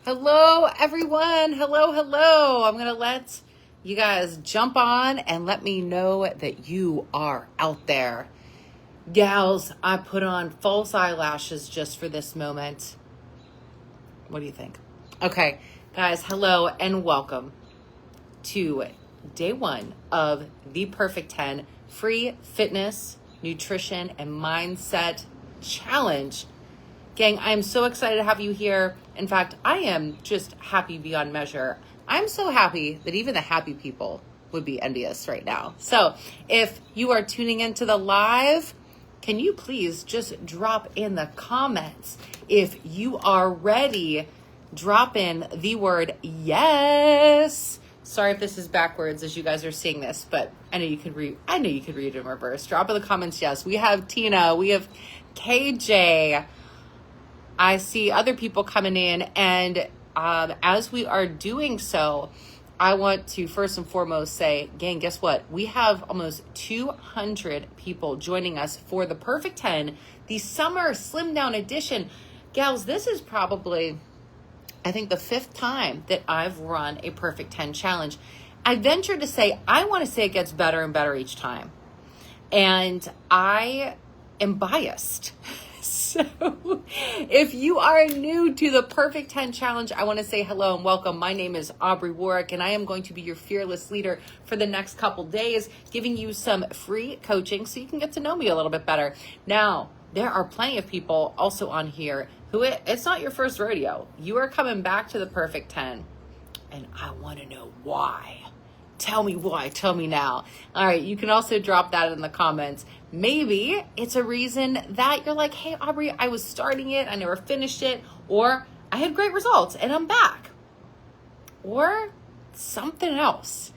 Hello, everyone. Hello. I'm going to let you guys jump on and let me know that you are out there. Gals, I put on false eyelashes just for this moment. What do you think? Okay, guys, hello and welcome to day one of the Perfect 10 free fitness, nutrition, and mindset challenge. Gang, I am so excited to have you here. In fact, I am just happy beyond measure. I'm so happy that even the happy people would be envious right now. So if you are tuning into the live, can you please just drop in the comments? If you are ready, drop in the word yes. Sorry if this is backwards as you guys are seeing this, but I know you could read it in reverse. Drop in the comments yes. We have Tina, we have KJ. I see other people coming in, and as we are doing so, I want to first and foremost say, gang, guess what? We have almost 200 people joining us for the Perfect 10, the Summer Slimdown Edition. Gals, this is probably, I think, the 5th time that I've run a Perfect 10 challenge. I venture to say, I want to say it gets better and better each time. And I am biased. So if you are new to the Perfect 10 Challenge, I want to say hello and welcome. My name is Aubrey Warwick, and I am going to be your fearless leader for the next couple days, giving you some free coaching so you can get to know me a little bit better. Now, there are plenty of people also on here who it's not your first rodeo. You are coming back to the Perfect 10, and I want to know why. Tell me why. Tell me now. All right. You can also drop that in the comments. Maybe it's a reason that you're like, hey, Aubrey, I was starting it. I never finished it. Or I had great results and I'm back. Or something else.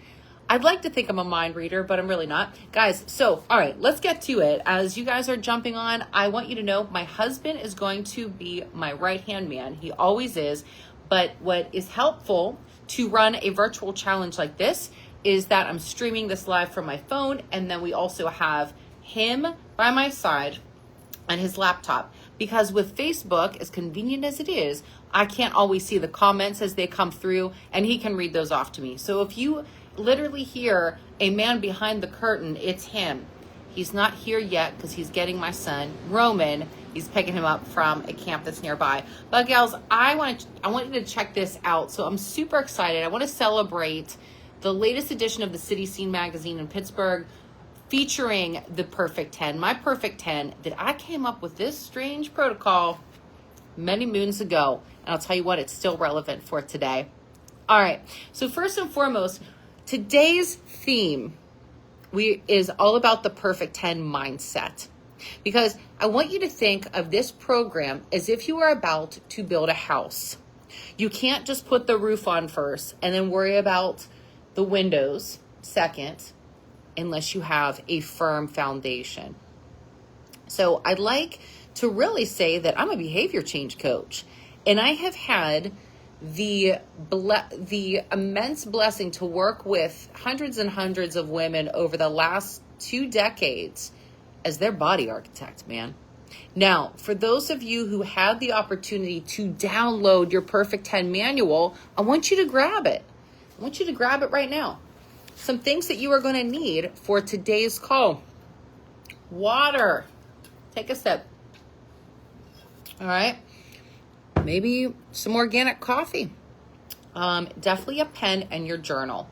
I'd like to think I'm a mind reader, but I'm really not. Guys, so, all right, let's get to it. As you guys are jumping on, I want you to know my husband is going to be my right-hand man. He always is. But what is helpful to run a virtual challenge like this is that I'm streaming this live from my phone, and then we also have him by my side on his laptop. Because with Facebook, as convenient as it is, I can't always see the comments as they come through, and he can read those off to me. So if you literally hear a man behind the curtain, it's him. He's not here yet because he's getting my son, Roman. He's picking him up from a camp that's nearby. But gals, I want you to check this out. So I'm super excited. I want to celebrate the latest edition of the City Scene magazine in Pittsburgh, featuring the Perfect 10, my Perfect 10, that I came up with this strange protocol many moons ago. And I'll tell you what, it's still relevant for today. All right. So first and foremost, today's theme is all about the Perfect 10 mindset. Because I want you to think of this program as if you are about to build a house. You can't just put the roof on first and then worry about the windows second, unless you have a firm foundation. So I'd like to really say that I'm a behavior change coach, and I have had the immense blessing to work with hundreds and hundreds of women over the last 2 decades as their body architect, man. Now, for those of you who had the opportunity to download your Perfect 10 manual, I want you to grab it. I want you to grab it right now. Some things that you are going to need for today's call. Water. Take a sip. All right. Maybe some organic coffee. Definitely a pen and your journal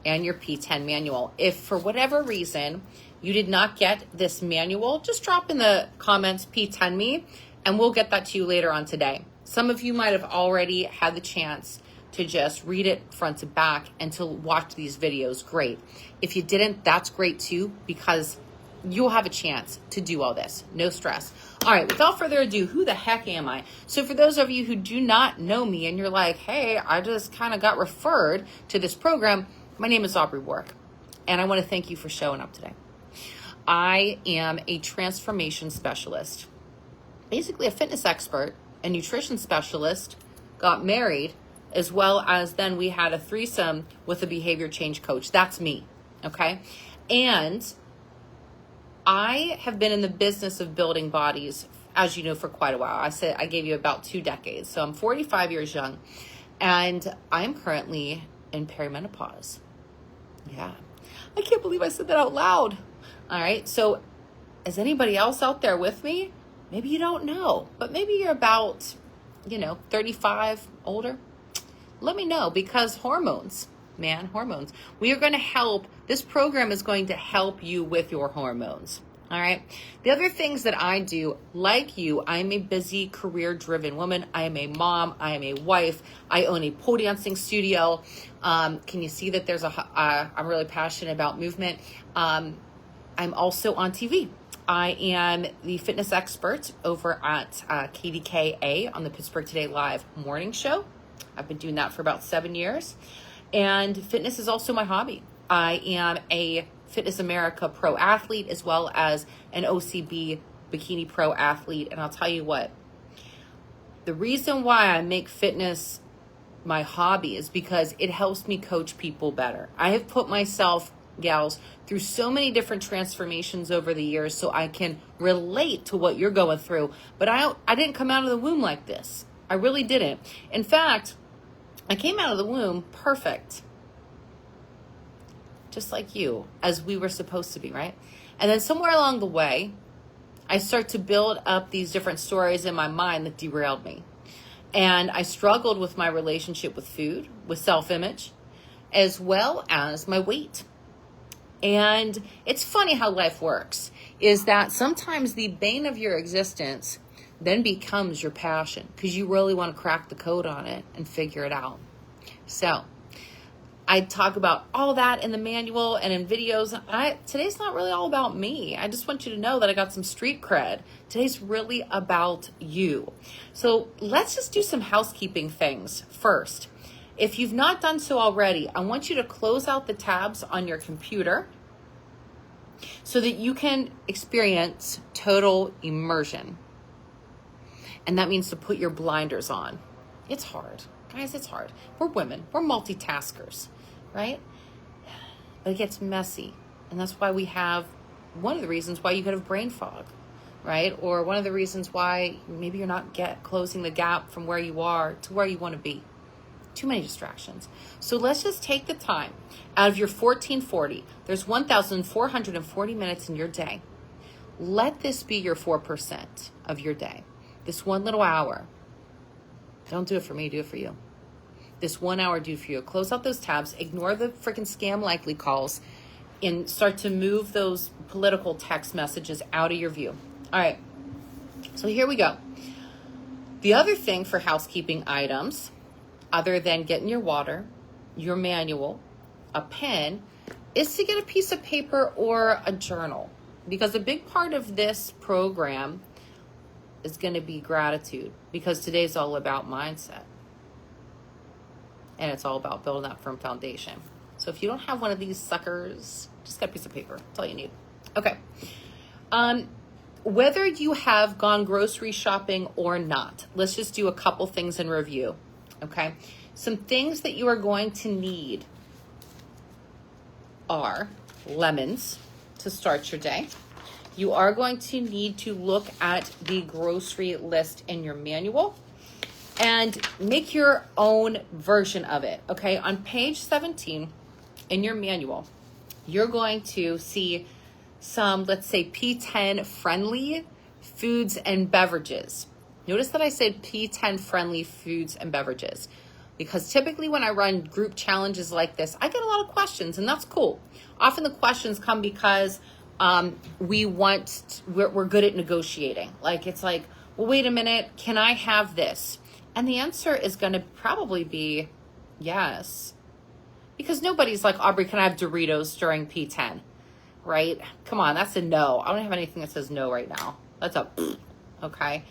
and your P10 manual. If for whatever reason you did not get this manual, just drop in the comments P10 me and we'll get that to you later on today. Some of you might have already had the chance to just read it front to back and to watch these videos. Great. If you didn't, that's great too, because you'll have a chance to do all this. No stress. All right, without further ado, who the heck am I? So for those of you who do not know me and you're like, hey, I just kind of got referred to this program, my name is Aubrey Warwick, and I want to thank you for showing up today. I am a transformation specialist, basically a fitness expert, a nutrition specialist, got married, as well as then we had a threesome with a behavior change coach. That's me, okay? And I have been in the business of building bodies as you know, for quite a while. I said I gave you about 2 decades. So I'm 45 years young, and I'm currently in perimenopause. Yeah. I can't believe I said that out loud. All right. So is anybody else out there with me? Maybe you don't know, but maybe you're about, 35 older. Let me know, because hormones, hormones. We are going to help. This program is going to help you with your hormones. All right. The other things that I do, like you, I'm a busy, career-driven woman. I am a mom. I am a wife. I own a pole dancing studio. Can you see that there's I'm really passionate about movement. I'm also on TV. I am the fitness expert over at KDKA on the Pittsburgh Today Live morning show. I've been doing that for about 7 years. And fitness is also my hobby. I am a Fitness America pro athlete, as well as an OCB bikini pro athlete. And I'll tell you what, the reason why I make fitness my hobby is because it helps me coach people better. I have put myself, gals, through so many different transformations over the years, so I can relate to what you're going through. But I didn't come out of the womb like this. I really didn't. In fact, I came out of the womb perfect. Just like you, as we were supposed to be, right? And then somewhere along the way, I start to build up these different stories in my mind that derailed me. And I struggled with my relationship with food, with self-image, as well as my weight. And it's funny how life works, is that sometimes the bane of your existence then becomes your passion, because you really want to crack the code on it and figure it out. So I talk about all that in the manual and in videos. Today's not really all about me. I just want you to know that I got some street cred. Today's really about you. So let's just do some housekeeping things first. If you've not done so already, I want you to close out the tabs on your computer so that you can experience total immersion. And that means to put your blinders on. It's hard. Guys, it's hard. We're women. We're multitaskers, right? But it gets messy. And that's why we have, one of the reasons why you could have brain fog, right? Or one of the reasons why maybe you're not closing the gap from where you are to where you want to be. Too many distractions. So let's just take the time out of your 1440. There's 1,440 minutes in your day. Let this be your 4% of your day. This one little hour. Don't do it for me, do it for you. This 1 hour, do it for you. Close out those tabs, ignore the freaking scam likely calls, and start to move those political text messages out of your view. All right, so here we go. The other thing for housekeeping items, other than getting your water, your manual, a pen, is to get a piece of paper or a journal. Because a big part of this program is going to be gratitude, because today's all about mindset. And it's all about building that firm foundation. So if you don't have one of these suckers, just get a piece of paper. That's all you need. Okay. Whether you have gone grocery shopping or not, let's just do a couple things in review. Okay. Some things that you are going to need are lemons to start your day. You are going to need to look at the grocery list in your manual and make your own version of it, okay? On page 17 in your manual, you're going to see some, let's say, P10 friendly foods and beverages. Notice that I said P10 friendly foods and beverages, because typically when I run group challenges like this, I get a lot of questions, and that's cool. Often the questions come because we're good at negotiating. Like, it's like, well, wait a minute, can I have this? And the answer is going to probably be yes. Because nobody's like, Aubrey, can I have Doritos during P10? Right? Come on, that's a no. I don't have anything that says no right now. That's a okay.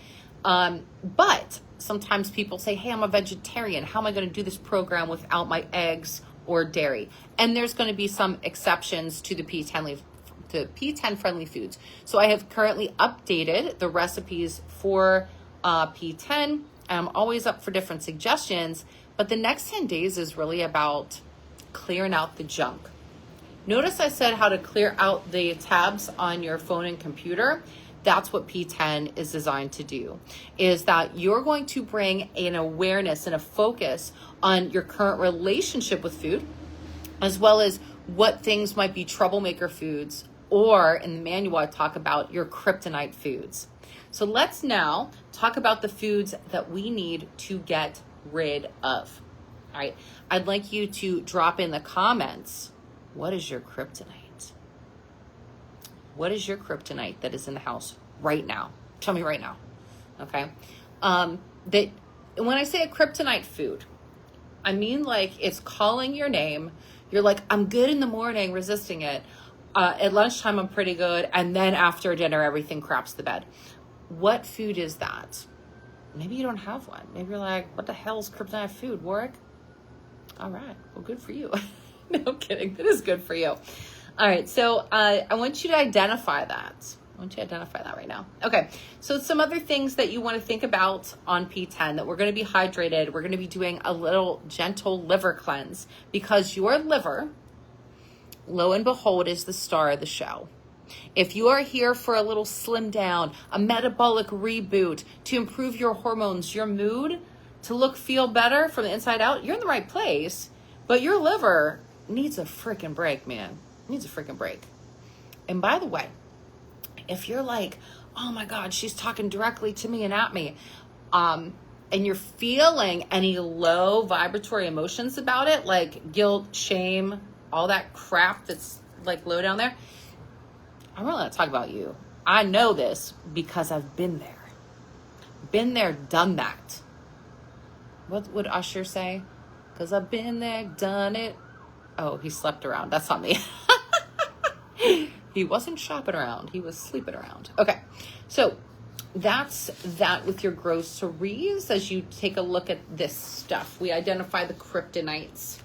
But sometimes people say, hey, I'm a vegetarian. How am I going to do this program without my eggs or dairy? And there's going to be some exceptions to the P10 friendly foods. So I have currently updated the recipes for P10. I'm always up for different suggestions, but the next 10 days is really about clearing out the junk. Notice I said how to clear out the tabs on your phone and computer. That's what P10 is designed to do, is that you're going to bring an awareness and a focus on your current relationship with food, as well as what things might be troublemaker foods, or in the manual, I talk about your kryptonite foods. So let's now talk about the foods that we need to get rid of. All right. I'd like you to drop in the comments, what is your kryptonite? What is your kryptonite that is in the house right now? Tell me right now. Okay. That when I say a kryptonite food, I mean like it's calling your name. You're like, I'm good in the morning, resisting it. At lunchtime, I'm pretty good. And then after dinner, everything craps the bed. What food is that? Maybe you don't have one. Maybe you're like, what the hell is kryptonite food, Warwick? All right. Well, good for you. No, I'm kidding. That is good for you. All right. So I want you to identify that. I want you to identify that right now. Okay. So some other things that you want to think about on P10, that we're going to be hydrated. We're going to be doing a little gentle liver cleanse, because your liver, lo and behold, is the star of the show. If you are here for a little slim down, a metabolic reboot, to improve your hormones, your mood, to look, feel better from the inside out, you're in the right place. But your liver needs a freaking break, man. Needs a freaking break. And by the way, if you're like, oh my God, she's talking directly to me and at me, and you're feeling any low vibratory emotions about it, like guilt, shame, all that crap that's like low down there, I'm really going to talk about you. I know this because I've been there. Been there, done that. What would Usher say? Because I've been there, done it. Oh, he slept around. That's not me. He wasn't shopping around. He was sleeping around. Okay. So that's that with your groceries. As you take a look at this stuff, we identify the kryptonites.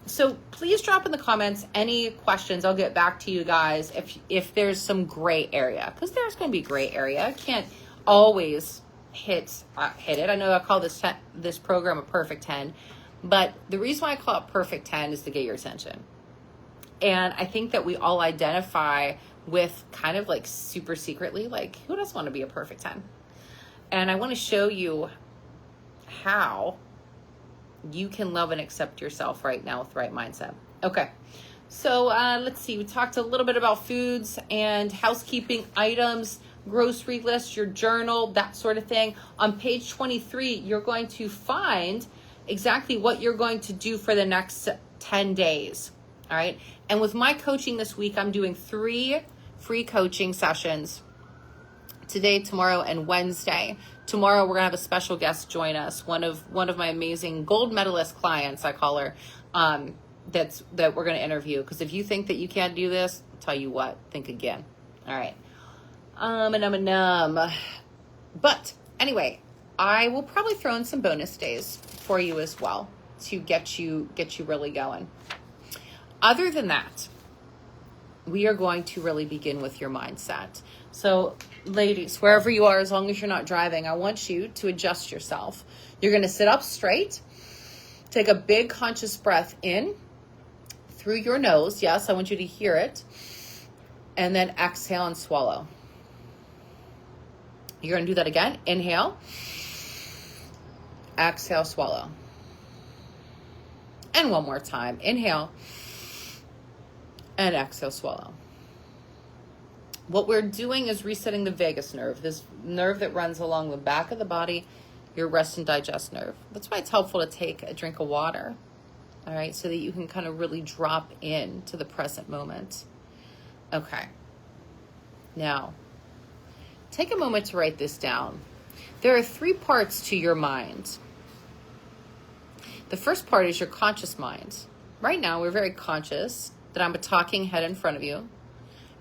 So please drop in the comments any questions. I'll get back to you guys if there's some gray area, because there's going to be gray area. I can't always hit it. I know I call this program a perfect 10, but the reason why I call it perfect 10 is to get your attention. And I think that we all identify with kind of like super secretly, like, who doesn't want to be a perfect 10? And I want to show you how you can love and accept yourself right now with the right mindset. Okay. So let's see. We talked a little bit about foods and housekeeping items, grocery list, your journal, that sort of thing. On page 23, you're going to find exactly what you're going to do for the next 10 days. All right. And with my coaching this week, I'm doing 3 free coaching sessions today, tomorrow, and Wednesday. Tomorrow, we're going to have a special guest join us. One of my amazing gold medalist clients, I call her, that we're going to interview. Because if you think that you can't do this, I'll tell you what, think again. All right. But anyway, I will probably throw in some bonus days for you as well to get you really going. Other than that, we are going to really begin with your mindset. So ladies, wherever you are, as long as you're not driving, I want you to adjust yourself. You're going to sit up straight, take a big conscious breath in through your nose. Yes, I want you to hear it. And then exhale and swallow. You're going to do that again. Inhale, exhale, swallow. And one more time. Inhale and exhale, swallow. What we're doing is resetting the vagus nerve, this nerve that runs along the back of the body, your rest and digest nerve. That's why it's helpful to take a drink of water, all right, so that you can kind of really drop in to the present moment. Okay. Now, take a moment to write this down. There are 3 parts to your mind. The first part is your conscious mind. Right now, we're very conscious that I'm a talking head in front of you,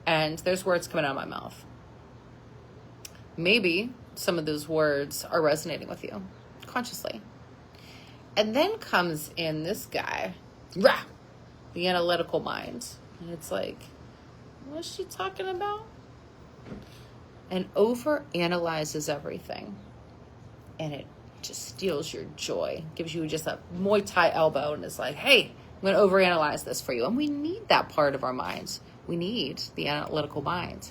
and there's words coming out of my mouth. Maybe some of those words are resonating with you consciously. And then comes in this guy, the analytical mind. And it's like, what's she talking about? And over-analyzes everything. And it just steals your joy, gives you just a Muay Thai elbow, and it's like, hey, I'm going to overanalyze this for you. And we need that part of our minds. We need the analytical mind.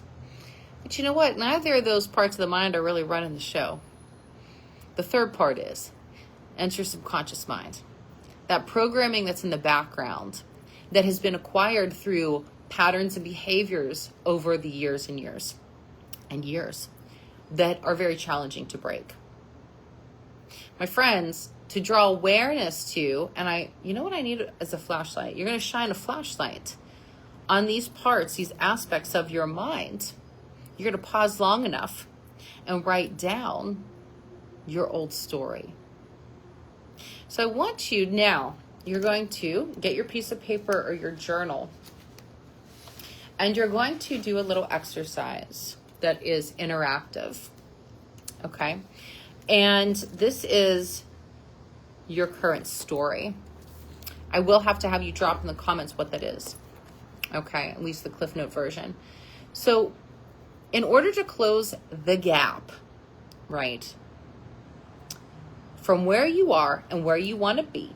But you know what? Neither of those parts of the mind are really running the show. The third part is, enter your subconscious mind. That programming that's in the background that has been acquired through patterns and behaviors over the years and years and years that are very challenging to break. My friends, to draw awareness to, and you know what I need as a flashlight? You're going to shine a flashlight on these parts, these aspects of your mind. You're going to pause long enough and write down your old story. So I want you now, you're going to get your piece of paper or your journal, and you're going to do a little exercise that is interactive. Okay? And this is your current story. I will have to have you drop in the comments what that is. Okay, at least the Cliff Note version. So in order to close the gap, right, from where you are and where you want to be,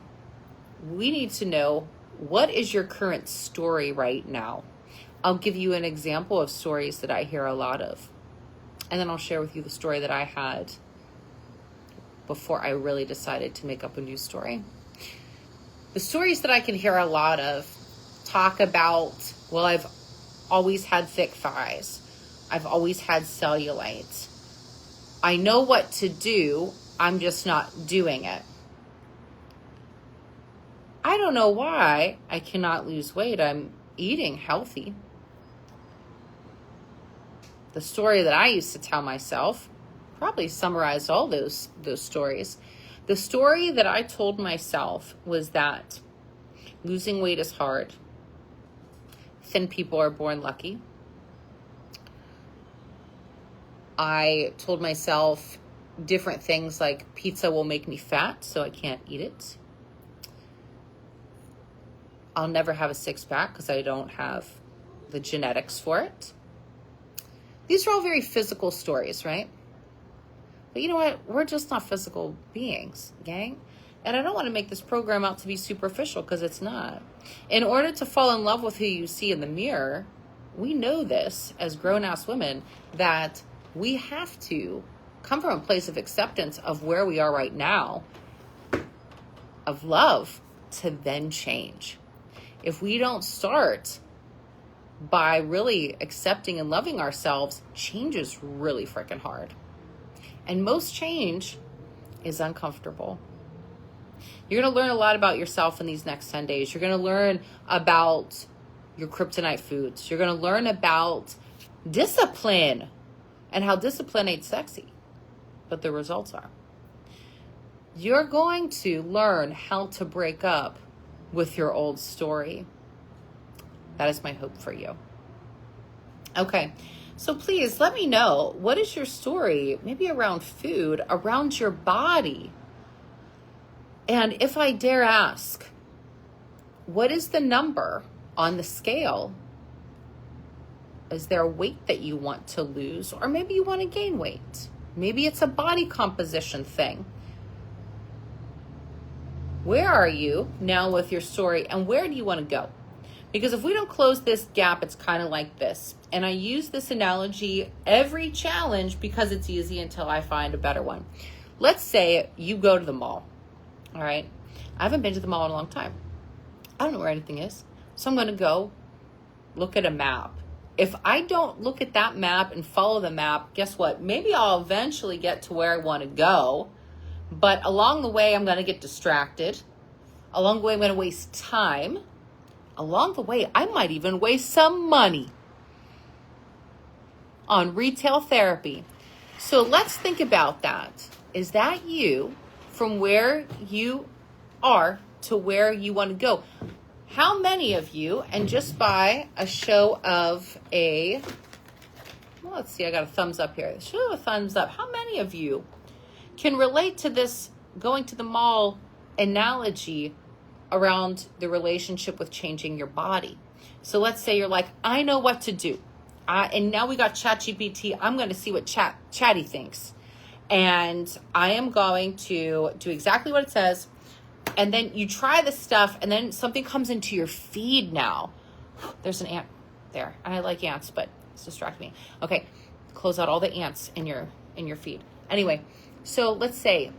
we need to know, what is your current story right now? I'll give you an example of stories that I hear a lot of. And then I'll share with you the story that I had before I really decided to make up a new story. The stories that I can hear a lot of talk about, well, I've always had thick thighs. I've always had cellulite. I know what to do. I'm just not doing it. I don't know why I cannot lose weight. I'm eating healthy. The story that I used to tell myself probably summarized all those stories. The story that I told myself was that losing weight is hard. Thin people are born lucky. I told myself different things like pizza will make me fat, so I can't eat it. I'll never have a six-pack because I don't have the genetics for it. These are all very physical stories, right? But you know what? We're just not physical beings, gang. And I don't want to make this program out to be superficial, because it's not. In order to fall in love with who you see in the mirror, we know this as grown-ass women, that we have to come from a place of acceptance of where we are right now, of love, to then change. If we don't start by really accepting and loving ourselves, change is really freaking hard. And most change is uncomfortable. You're going to learn a lot about yourself in these next 10 days. You're going to learn about your kryptonite foods. You're going to learn about discipline and how discipline ain't sexy, but the results are. You're going to learn how to break up with your old story. That is my hope for you. Okay, so please let me know, what is your story, maybe around food, around your body? And if I dare ask, what is the number on the scale? Is there a weight that you want to lose? Or maybe you want to gain weight. Maybe it's a body composition thing. Where are you now with your story, and where do you want to go? Because if we don't close this gap, it's kind of like this. And I use this analogy every challenge because it's easy until I find a better one. Let's say you go to the mall. All right. I haven't been to the mall in a long time. I don't know where anything is. So I'm going to go look at a map. If I don't look at that map and follow the map, guess what? Maybe I'll eventually get to where I want to go. But along the way, I'm going to get distracted. Along the way, I'm going to waste time. Along the way, I might even waste some money on retail therapy. So let's think about that. Is that you from where you are to where you want to go? How many of you, and just by a show of let's see, I got a thumbs up here. Show of a thumbs up. How many of you can relate to this going to the mall analogy around the relationship with changing your body? So let's say you're like, I know what to do. And now we got ChatGPT. I'm going to see what Chatty thinks. And I am going to do exactly what it says. And then you try the stuff, and then something comes into your feed now. There's an ant there. And I like ants, but it's distracting me. Okay. close out all the ants in your feed. Anyway, so let's say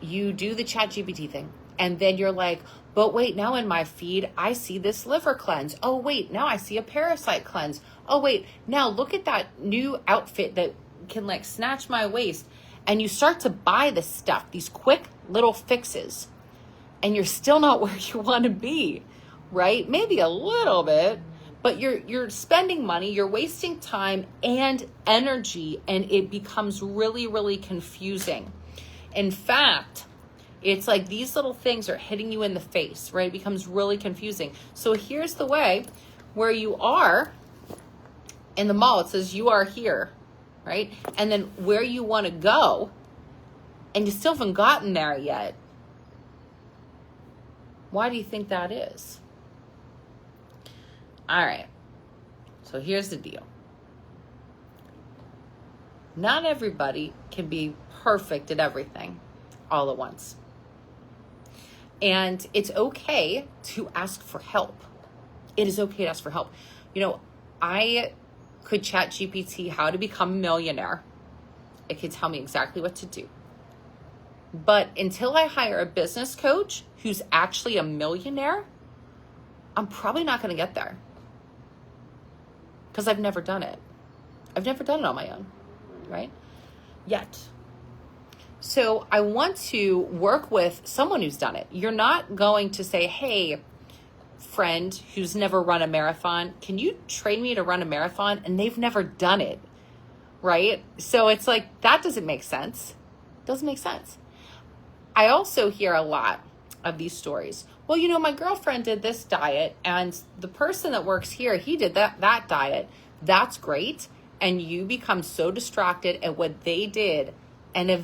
you do the ChatGPT thing, and then you're like, but wait, now in my feed, I see this liver cleanse. Oh, wait, now I see a parasite cleanse. Oh, wait, now look at that new outfit that can like snatch my waist. And you start to buy this stuff, these quick little fixes, and you're still not where you want to be, right? Maybe a little bit, but you're spending money, you're wasting time and energy, and it becomes really, really confusing. In fact, it's like these little things are hitting you in the face, right? It becomes really confusing. So here's the way where you are in the mall. It says you are here, right? And then where you want to go, and you still haven't gotten there yet. Why do you think that is? All right. So here's the deal. Not everybody can be perfect at everything all at once. And it's okay to ask for help. It is okay to ask for help. You know, I could chat GPT how to become a millionaire. It could tell me exactly what to do. But until I hire a business coach who's actually a millionaire, I'm probably not going to get there. Because I've never done it. I've never done it on my own, right? Yet. So I want to work with someone who's done it. You're not going to say, hey, friend who's never run a marathon, can you train me to run a marathon? And they've never done it, right? So it's like, that doesn't make sense. Doesn't make sense. I also hear a lot of these stories. Well, you know, my girlfriend did this diet, and the person that works here, he did that diet. That's great. And you become so distracted at what they did. And if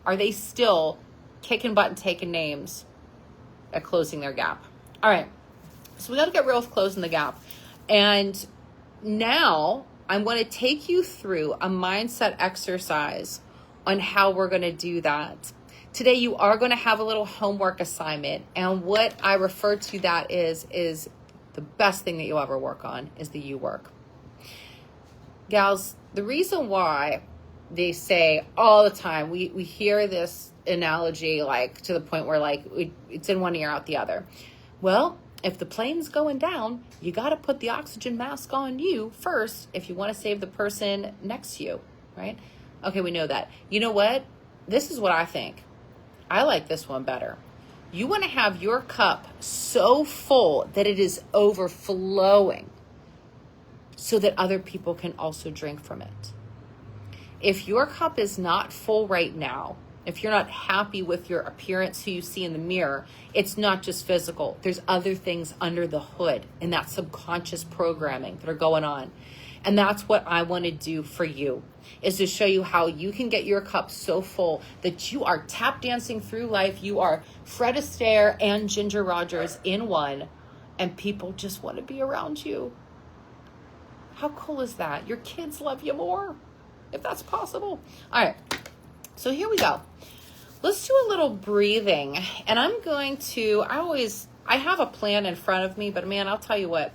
are they still kicking butt and taking names at closing their gap? All right. So we got to get real with closing the gap. And now I'm going to take you through a mindset exercise on how we're going to do that. Today, you are going to have a little homework assignment. And what I refer to that is the best thing that you'll ever work on is the you work. Gals, the reason why they say all the time, we hear this analogy like to the point where like it's in one ear out the other. Well, if the plane's going down, you got to put the oxygen mask on you first if you want to save the person next to you, right? Okay, we know that. You know what? This is what I think. I like this one better. You want to have your cup so full that it is overflowing so that other people can also drink from it. If your cup is not full right now, if you're not happy with your appearance, who you see in the mirror, it's not just physical. There's other things under the hood and that subconscious programming that are going on. And that's what I want to do for you, is to show you how you can get your cup so full that you are tap dancing through life. You are Fred Astaire and Ginger Rogers in one, and people just want to be around you. How cool is that? Your kids love you more, if that's possible. All right, so here we go. Let's do a little breathing. And I'm going to, I have a plan in front of me, but man, I'll tell you what,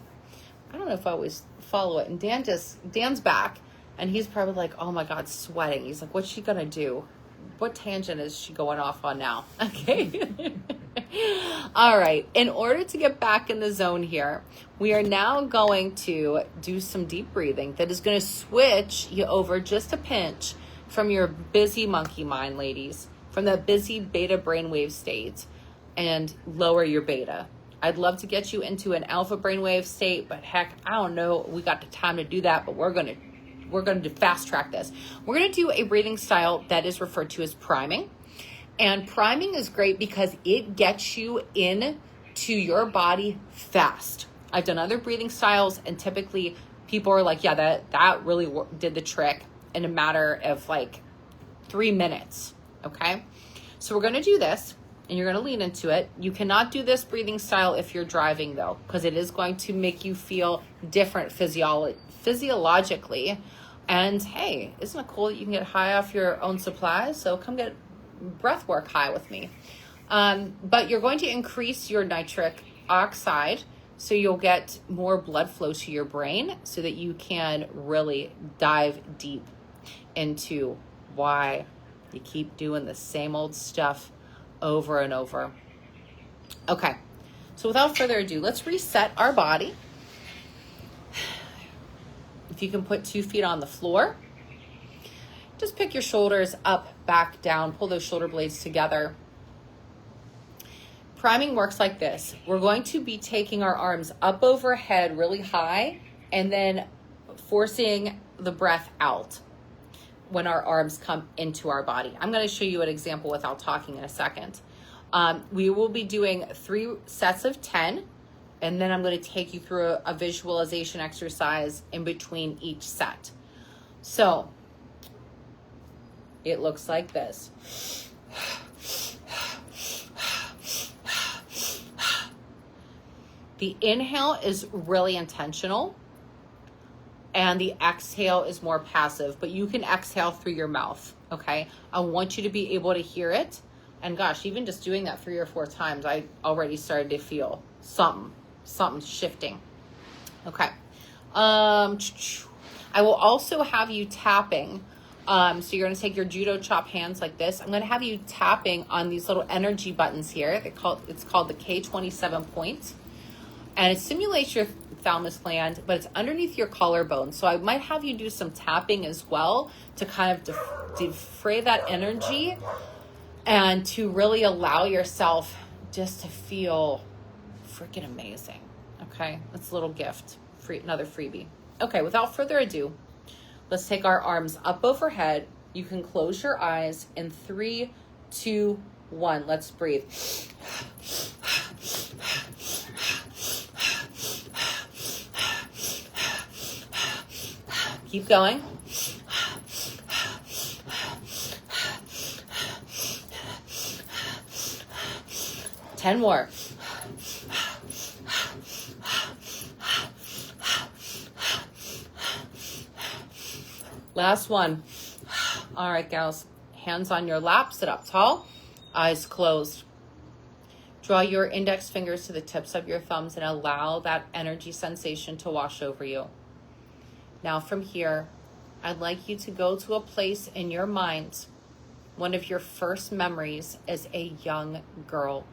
I don't know if I always follow it. And Dan's back, and he's probably like, oh my God, sweating. He's like, what's she gonna do? What tangent is she going off on now? Okay. All right. In order to get back in the zone here, we are now going to do some deep breathing that is going to switch you over just a pinch from your busy monkey mind, ladies, from the busy beta brainwave state, and lower your beta. I'd love to get you into an alpha brainwave state, but heck, I don't know. We got the time to do that, but we're going to fast track this. We're going to do a breathing style that is referred to as priming. And priming is great because it gets you in to your body fast. I've done other breathing styles, and typically people are like, yeah, that really did the trick in a matter of like 3 minutes. Okay. So we're going to do this, and you're going to lean into it. You cannot do this breathing style if you're driving, though, because it is going to make you feel different physiologically. And hey, isn't it cool that you can get high off your own supplies? So come get breath work high with me. But you're going to increase your nitric oxide so you'll get more blood flow to your brain so that you can really dive deep into why you keep doing the same old stuff over and over. Okay, so without further ado, let's reset our body. If you can put 2 feet on the floor, just pick your shoulders up, back, down, pull those shoulder blades together. Priming works like this. We're going to be taking our arms up overhead really high and then forcing the breath out when our arms come into our body. I'm going to show you an example without talking in a second. We will be doing 3 sets of 10, and then I'm going to take you through a visualization exercise in between each set. So it looks like this. The inhale is really intentional, and the exhale is more passive, but you can exhale through your mouth, okay? I want you to be able to hear it. And gosh, even just doing that 3 or 4 times, I already started to feel something shifting. Okay. I will also have you tapping. So you're going to take your judo chop hands like this. I'm going to have you tapping on these little energy buttons here. It's called the K27 point. And it simulates your thalamus gland, but it's underneath your collarbone. So I might have you do some tapping as well to kind of defray that energy and to really allow yourself just to feel freaking amazing. Okay, that's a little gift, another freebie. Okay, without further ado, let's take our arms up overhead. You can close your eyes in 3, 2, 1. Let's breathe. Keep going. Ten more. Last one. All right, gals. Hands on your lap, sit up tall, eyes closed. Draw your index fingers to the tips of your thumbs and allow that energy sensation to wash over you. Now from here, I'd like you to go to a place in your mind. One of your first memories as a young girl.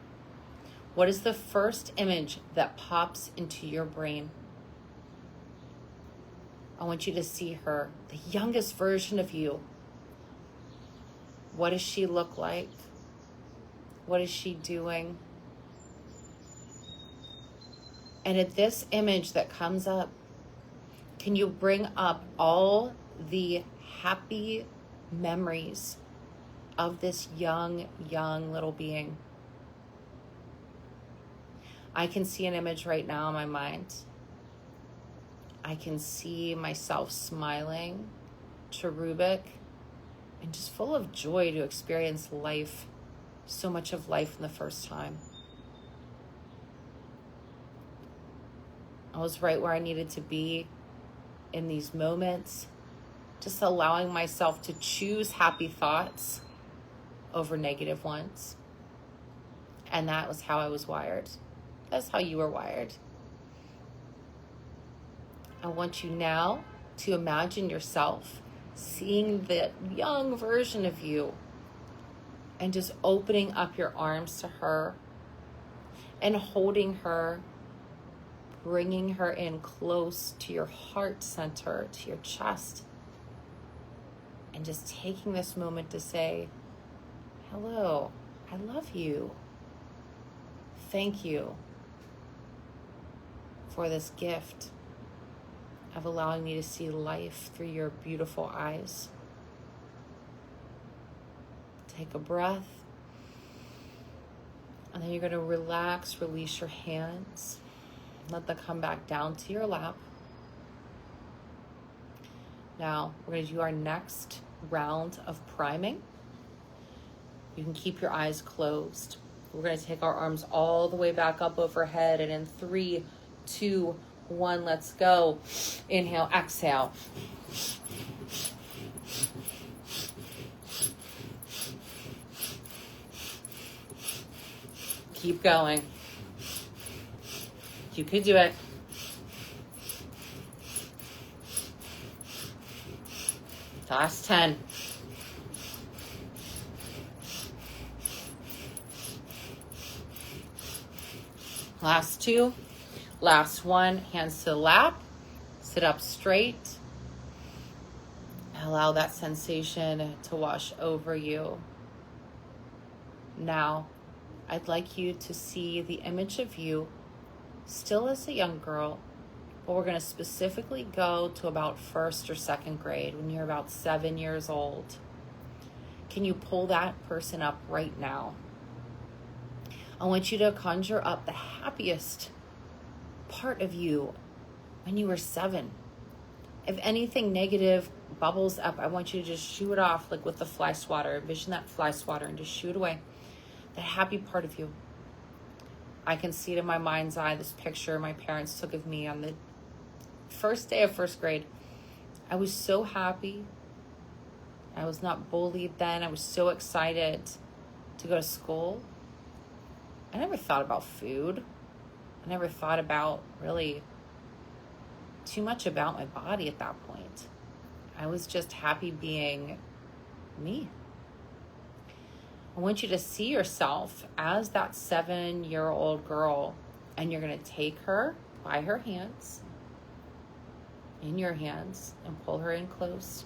What is the first image that pops into your brain? I want you to see her, the youngest version of you. What does she look like? What is she doing? And at this image that comes up, can you bring up all the happy memories of this young little being? I can see an image right now in my mind. I can see myself smiling, cherubic, and just full of joy to experience life, so much of life in the first time. I was right where I needed to be in these moments, just allowing myself to choose happy thoughts over negative ones. And that was how I was wired. That's how you were wired. I want you now to imagine yourself seeing the young version of you and just opening up your arms to her and holding her, bringing her in close to your heart center, to your chest, and just taking this moment to say, hello, I love you. Thank you for this gift of allowing me to see life through your beautiful eyes. Take a breath, and then you're going to relax, release your hands. Let them come back down to your lap. Now, we're going to do our next round of priming. You can keep your eyes closed. We're going to take our arms all the way back up overhead, and in 3, 2, 1, let's go. Inhale, exhale. Keep going. You could do it. Last 10. Last 2. Last 1. Hands to the lap. Sit up straight. Allow that sensation to wash over you. Now, I'd like you to see the image of you still as a young girl, but we're going to specifically go to about 1st or 2nd grade when you're about 7 years old. Can you pull that person up right now? I want you to conjure up the happiest part of you when you were 7. If anything negative bubbles up, I want you to just shoo it off, like with the fly swatter. Envision that fly swatter and just shoo it away. That happy part of you. I can see it in my mind's eye, this picture my parents took of me on the first day of 1st grade. I was so happy. I was not bullied then. I was so excited to go to school. I never thought about food. I never thought about really too much about my body at that point. I was just happy being me. I want you to see yourself as that 7-year-old girl, and you're going to take her by her hands, in your hands, and pull her in close.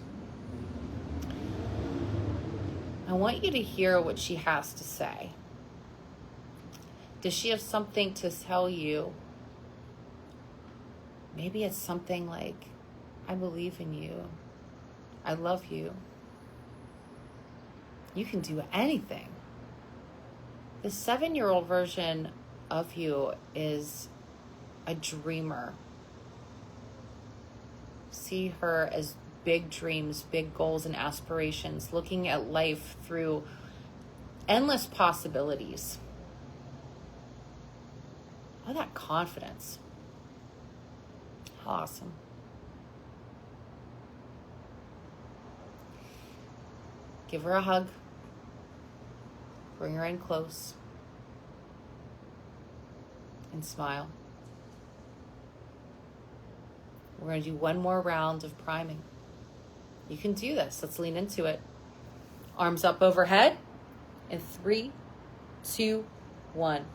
I want you to hear what she has to say. Does she have something to tell you? Maybe it's something like, I believe in you. I love you. You can do anything. The 7-year-old version of you is a dreamer. See her as big dreams, big goals and aspirations, looking at life through endless possibilities. Oh, that confidence. How awesome. Give her a hug. Bring her in close. And smile. We're going to do one more round of priming. You can do this. Let's lean into it. Arms up overhead. In 3, 2, 1.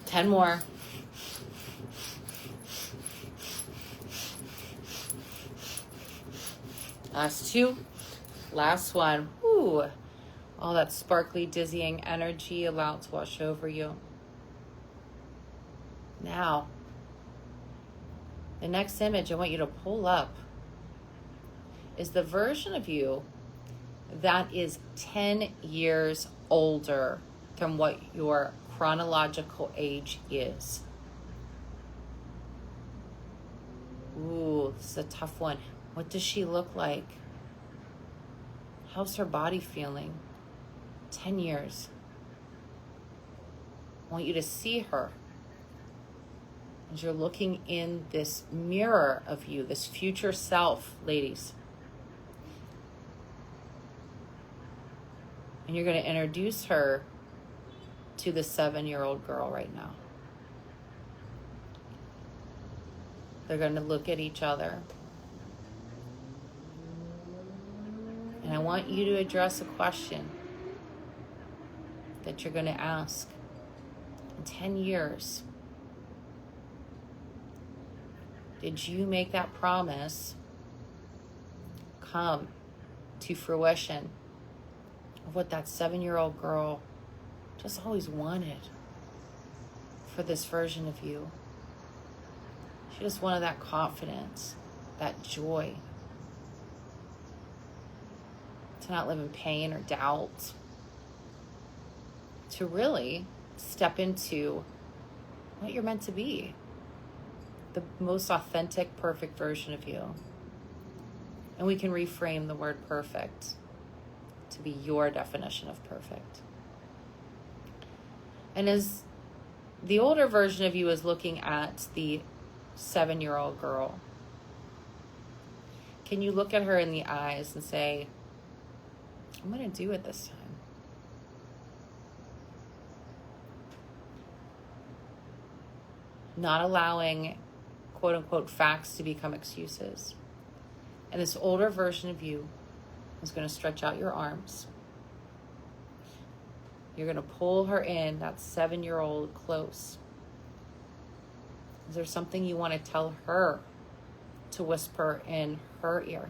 Ten more. Last 2. Last 1. Ooh. All that sparkly, dizzying energy allowed to wash over you. Now, the next image I want you to pull up is the version of you that is 10 years older than what your chronological age is. Ooh, this is a tough one. What does she look like? How's her body feeling? 10 years. I want you to see her as you're looking in this mirror of you, this future self, ladies. And you're going to introduce her to the 7-year-old girl right now. They're going to look at each other. And I want you to address a question that you're going to ask. In 10 years, did you make that promise come to fruition of what that 7-year-old girl just always wanted for this version of you? She just wanted that confidence, that joy, to not live in pain or doubt, to really step into what you're meant to be, the most authentic, perfect version of you. And we can reframe the word perfect to be your definition of perfect. And as the older version of you is looking at the 7-year-old girl. Can you look at her in the eyes and say, I'm going to do it this time? Not allowing, quote unquote, facts to become excuses. And this older version of you is going to stretch out your arms. You're going to pull her in, that 7-year-old, close. Is there something you want to tell her to whisper in her ear?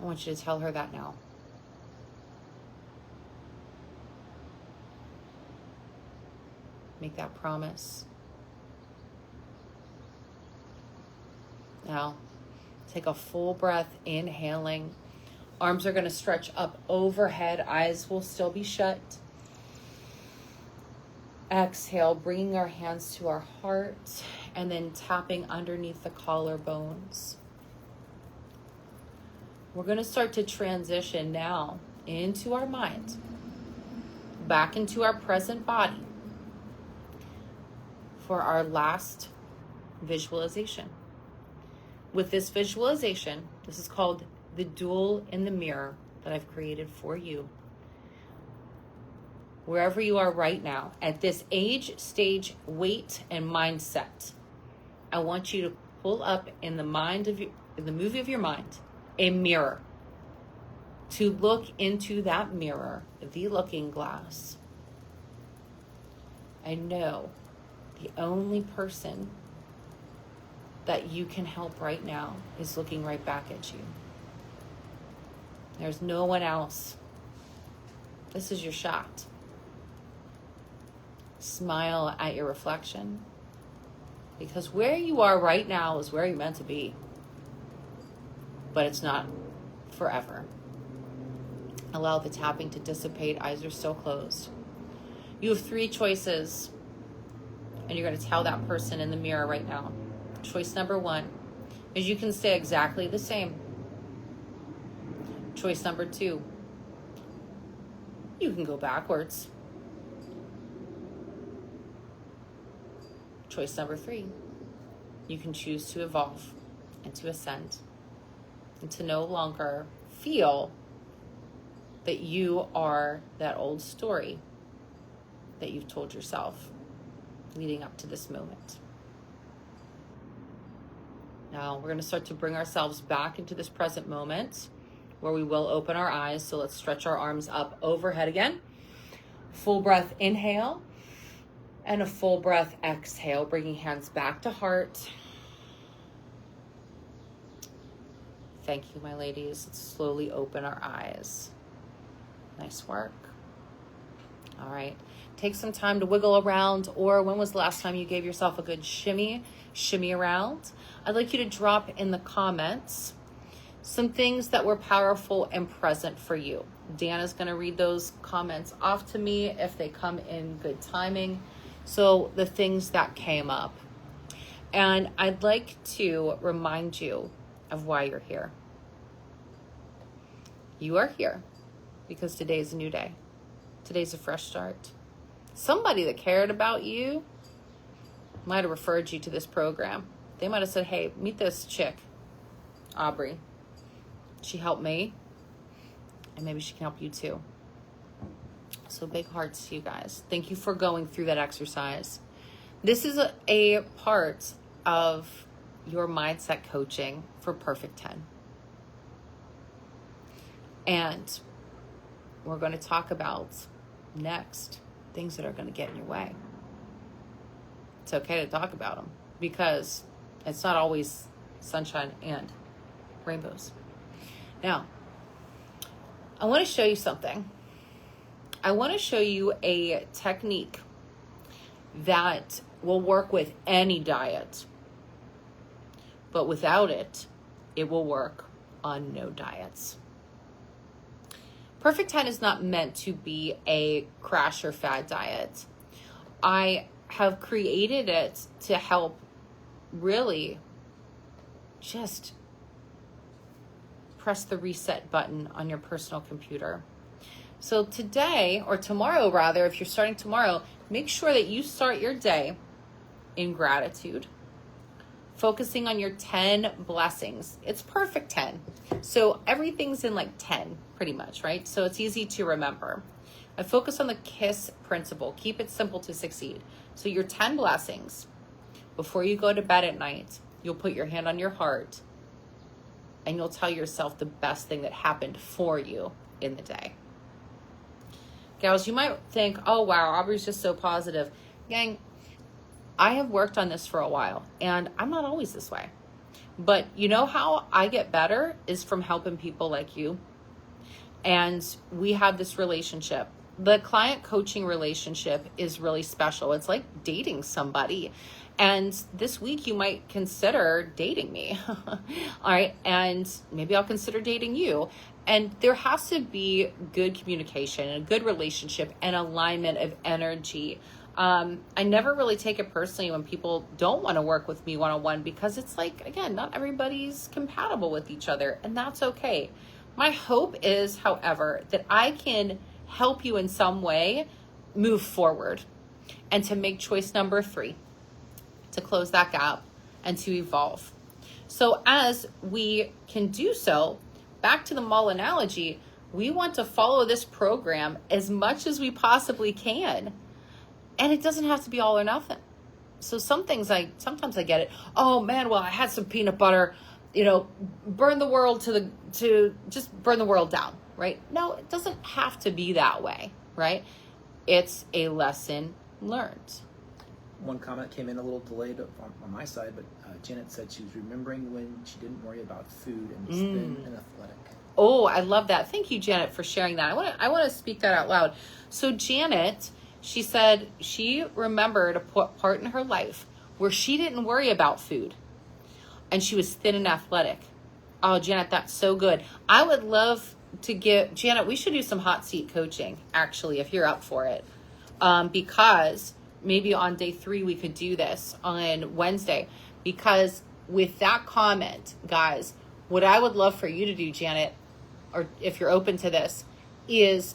I want you to tell her that now. Make that promise. Now, take a full breath, inhaling. Arms are going to stretch up overhead. Eyes will still be shut. Exhale, bringing our hands to our heart and then tapping underneath the collarbones. We're going to start to transition now into our mind, back into our present body for our last visualization. With this visualization, this is called the duel in the mirror that I've created for you. Wherever you are right now, at this age, stage, weight, and mindset, I want you to pull up in the movie of your mind, a mirror. To look into that mirror, the looking glass. I know the only person that you can help right now is looking right back at you. There's no one else. This is your shot. Smile at your reflection, because where you are right now is where you're meant to be, but it's not forever. Allow the tapping to dissipate. Eyes are still closed. You have 3 choices, and you're going to tell that person in the mirror right now. Choice number 1 is you can stay exactly the same. Choice number 2, you can go backwards. Choice number 3, you can choose to evolve and to ascend and to no longer feel that you are that old story that you've told yourself leading up to this moment. Now we're going to start to bring ourselves back into this present moment where we will open our eyes. So let's stretch our arms up overhead again. Full breath, inhale. And a full breath, exhale, bringing hands back to heart. Thank you, my ladies. Let's slowly open our eyes. Nice work. All right. Take some time to wiggle around, or when was the last time you gave yourself a good shimmy around? I'd like you to drop in the comments some things that were powerful and present for you. Dana's going to read those comments off to me if they come in good timing. So the things that came up. And I'd like to remind you of why you're here. You are here because today's a new day. Today's a fresh start. Somebody that cared about you might have referred you to this program. They might have said, hey, meet this chick, Aubrey. She helped me, and maybe she can help you too. So big hearts to you guys. Thank you for going through that exercise. This is a part of your mindset coaching for Perfect 10. And we're going to talk about next things that are going to get in your way. It's okay to talk about them because it's not always sunshine and rainbows. Now, I want to show you something. I want to show you a technique that will work with any diet, but without it, it will work on no diets. Perfect 10 is not meant to be a crash or fad diet. I have created it to help really just press the reset button on your personal computer. So today, or tomorrow rather, if you're starting tomorrow, make sure that you start your day in gratitude. Focusing on your 10 blessings. It's perfect 10. So everything's in like 10 pretty much, right? So it's easy to remember. I focus on the KISS principle. Keep it simple to succeed. So your 10 blessings. Before you go to bed at night, you'll put your hand on your heart and you'll tell yourself the best thing that happened for you in the day. Gals, you might think, oh wow, Aubrey's just so positive. Gang, I have worked on this for a while and I'm not always this way. But you know how I get better is from helping people like you. And we have this relationship. The client coaching relationship is really special. It's like dating somebody. And this week you might consider dating me. All right. And maybe I'll consider dating you. And there has to be good communication and a good relationship and alignment of energy. I never really take it personally when people don't want to work with me one-on-one because it's like, again, not everybody's compatible with each other, and that's okay. My hope is, however, that I can help you in some way move forward and to make choice number 3, to close that gap and to evolve. So as we can do so, back to the mall analogy, we want to follow this program as much as we possibly can. And it doesn't have to be all or nothing. So sometimes I get it. Oh man, well I had some peanut butter, burn the world just burn the world down, right? No, it doesn't have to be that way, right? It's a lesson learned. One comment came in a little delayed on my side, but Janet said she was remembering when she didn't worry about food and was thin and athletic. Oh, I love that. Thank you, Janet, for sharing that. I want to speak that out loud. So Janet, she said she remembered a part in her life where she didn't worry about food and she was thin and athletic. Oh, Janet, that's so good. I would love to Janet, we should do some hot seat coaching, actually, if you're up for it. Because maybe on day 3, we could do this on Wednesday. Because with that comment, guys, what I would love for you to do, Janet, or if you're open to this, is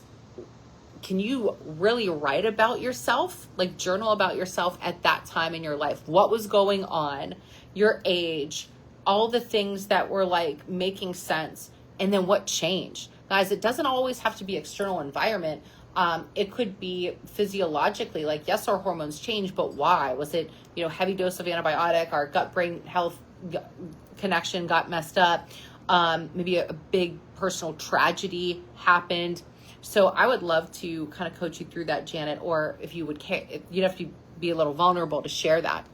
can you really write about yourself, like journal about yourself at that time in your life? What was going on, your age, all the things that were like making sense, and then what changed? Guys, it doesn't always have to be external environment. It could be physiologically, like yes, our hormones change, but why? Was it, heavy dose of antibiotic, our gut-brain health connection got messed up, maybe a big personal tragedy happened. So I would love to kind of coach you through that, Janet, or if you would care, you'd have to be a little vulnerable to share that.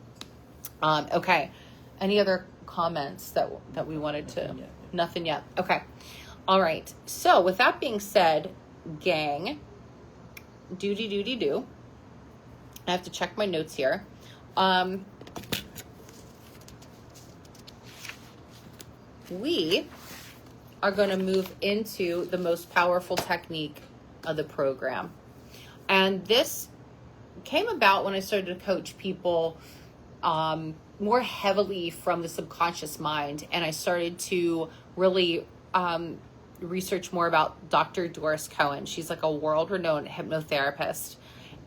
Okay. Any other comments that we wanted to? Nothing yet. Okay. All right. So with that being said, gang, do. I have to check my notes here. We are going to move into the most powerful technique of the program. And this came about when I started to coach people more heavily from the subconscious mind. And I started to really research more about Dr. Doris Cohen. She's like a world-renowned hypnotherapist.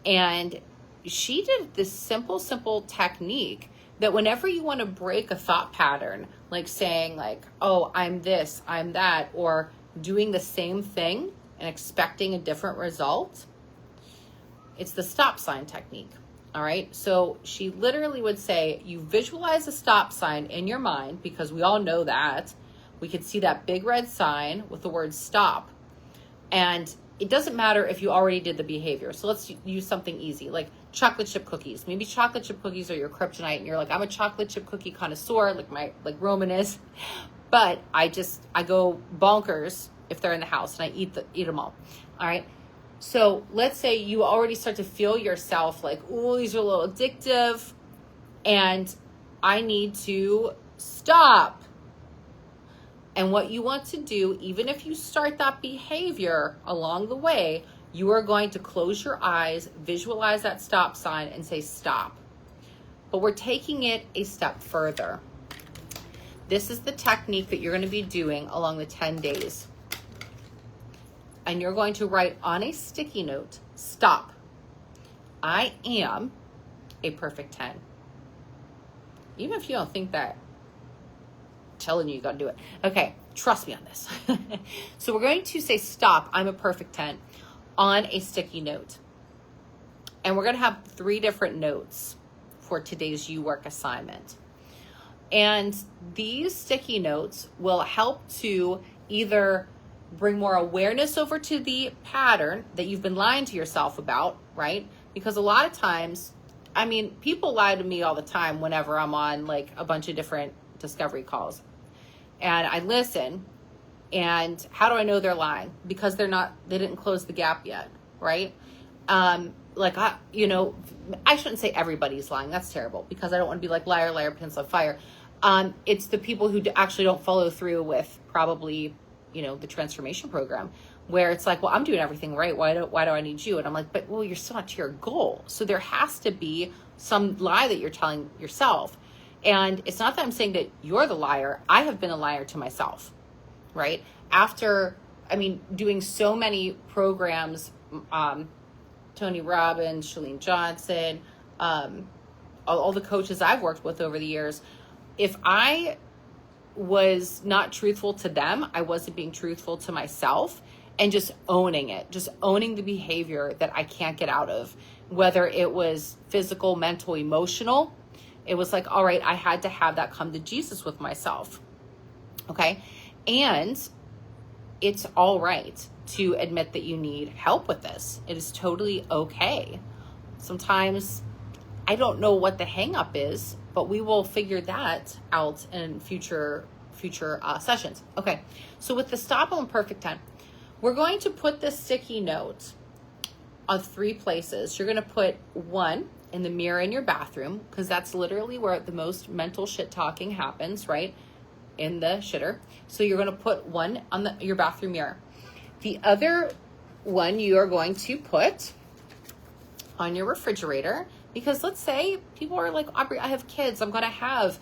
And she did this simple technique that whenever you want to break a thought pattern, like saying like, oh, I'm this, I'm that, or doing the same thing and expecting a different result, it's the stop sign technique. All right. So she literally would say, you visualize a stop sign in your mind, because we all know that. We could see that big red sign with the word stop. And it doesn't matter if you already did the behavior. So let's use something easy, like chocolate chip cookies. Maybe chocolate chip cookies are your kryptonite and you're like, I'm a chocolate chip cookie connoisseur, like Roman is. But I go bonkers if they're in the house and I eat them all. All right. So let's say you already start to feel yourself like, oh, these are a little addictive and I need to stop. And what you want to do, even if you start that behavior along the way, you are going to close your eyes, visualize that stop sign and say stop. But we're taking it a step further. This is the technique that you're going to be doing along the 10 days. And you're going to write on a sticky note, stop. I am a perfect 10. Even if you don't think that, telling you got to do it. Okay, trust me on this. So we're going to say stop, I'm a perfect 10 on a sticky note. And we're going to have 3 different notes for today's You Work assignment. And these sticky notes will help to either bring more awareness over to the pattern that you've been lying to yourself about, right? Because a lot of times, I mean, people lie to me all the time whenever I'm on like a bunch of different discovery calls. And I listen, and how do I know they're lying? Because they didn't close the gap yet, right? I shouldn't say everybody's lying. That's terrible, because I don't want to be like liar, liar, pants on fire. It's the people who actually don't follow through with probably, the transformation program, where it's like, well, I'm doing everything right. Why do I need you? And I'm like, but well, you're still not to your goal. So there has to be some lie that you're telling yourself. And it's not that I'm saying that you're the liar. I have been a liar to myself, right? After, doing so many programs, Tony Robbins, Chalene Johnson, all the coaches I've worked with over the years, if I was not truthful to them, I wasn't being truthful to myself, and just owning it, just owning the behavior that I can't get out of, whether it was physical, mental, emotional. It was like, all right, I had to have that come to Jesus with myself. Okay. And it's all right to admit that you need help with this. It is totally okay. Sometimes I don't know what the hang up is, but we will figure that out in future sessions. Okay. So with the stop on perfect 10, we're going to put the sticky note on 3 places. You're going to put 1 in the mirror in your bathroom, because that's literally where the most mental shit talking happens, right? In the shitter. So you're going to put 1 on your bathroom mirror. The other one you are going to put on your refrigerator, because let's say people are like, Aubrey, I have kids. I'm going to have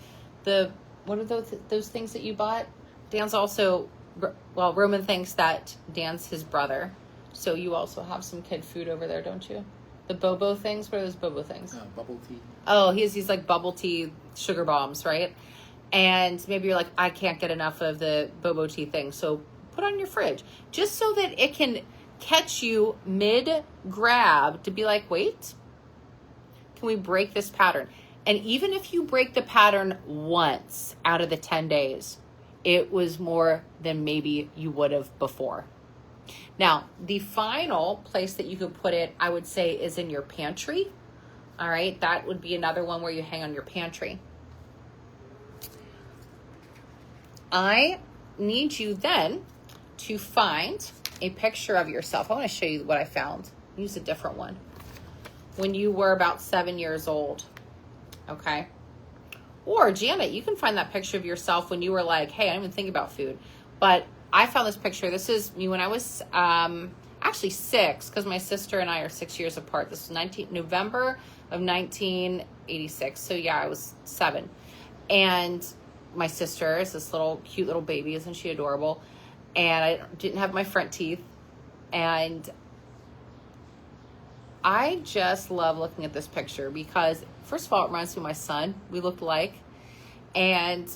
what are those things that you bought? Dan's also, Roman thinks that Dan's his brother. So you also have some kid food over there, don't you? The Bobo things? What are those Bobo things? Bubble tea. Oh, he's like bubble tea sugar bombs, right? And maybe you're like, I can't get enough of the Bobo tea thing. So put on your fridge, just so that it can catch you mid-grab to be like, wait, can we break this pattern? And even if you break the pattern once out of the 10 days, it was more than maybe you would have before. Now, the final place that you could put it, I would say, is in your pantry. All right, that would be another one where you hang on your pantry. I need you then to find a picture of yourself. I want to show you what I found. Use a different one. When you were about 7 years old, okay? Or Janet, you can find that picture of yourself when you were like, hey, I didn't even think about food. But I found this picture. This is me when I was actually 6, because my sister and I are 6 years apart. This is November of 1986. So yeah, I was 7. And my sister is this cute little baby. Isn't she adorable? And I didn't have my front teeth. And I just love looking at this picture because, first of all, it reminds me of my son. We looked alike. And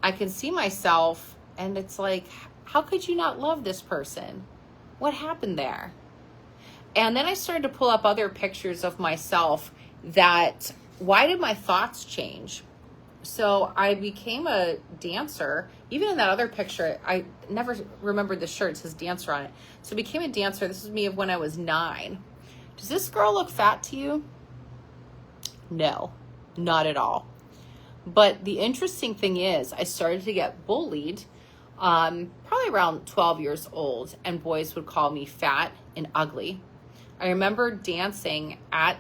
I can see myself, and it's like, how could you not love this person? What happened there? And then I started to pull up other pictures of myself that, why did my thoughts change? So I became a dancer. Even in that other picture, I never remembered the shirt. It says dancer on it. So I became a dancer. This is me of when I was 9. Does this girl look fat to you? No, not at all. But the interesting thing is, I started to get bullied probably around 12 years old, and boys would call me fat and ugly. I remember dancing at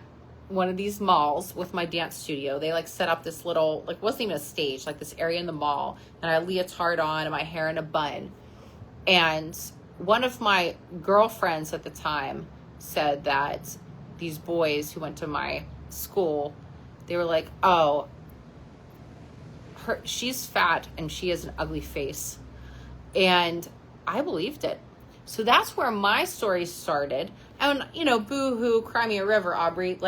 one of these malls with my dance studio. They set up this little, wasn't even a stage, this area in the mall, and I had a leotard on and my hair in a bun. And one of my girlfriends at the time said that these boys who went to my school, they were like, oh, she's fat and she has an ugly face. And I believed it. So that's where my story started. And, boo-hoo, cry me a river, Aubrey.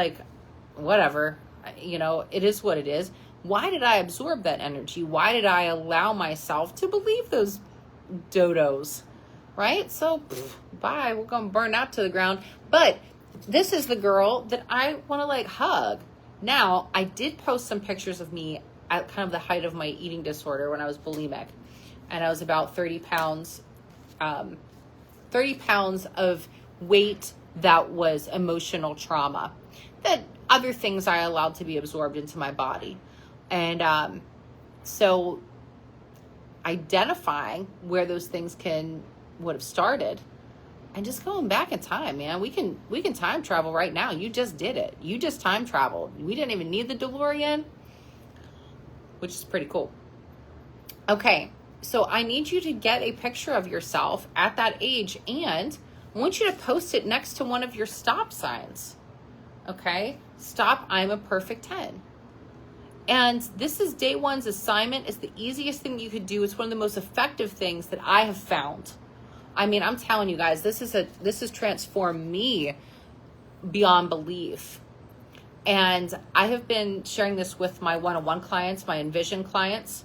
Whatever. It is what it is. Why did I absorb that energy? Why did I allow myself to believe those dodos? Right? So, bye. We're going to burn out to the ground. But this is the girl that I want to like hug. Now, I did post some pictures of me at kind of the height of my eating disorder when I was bulimic. And I was about 30 pounds of weight that was emotional trauma. That other things I allowed to be absorbed into my body. And so identifying where those things would have started and just going back in time, man. We can time travel right now. You just did it. You just time traveled. We didn't even need the DeLorean, which is pretty cool. Okay, so I need you to get a picture of yourself at that age, and I want you to post it next to one of your stop signs. Okay, stop, I'm a perfect 10. And this is day one's assignment. It's the easiest thing you could do. It's one of the most effective things that I have found. I mean, I'm telling you guys, this has transformed me beyond belief. And I have been sharing this with my one-on-one clients, my Envision clients,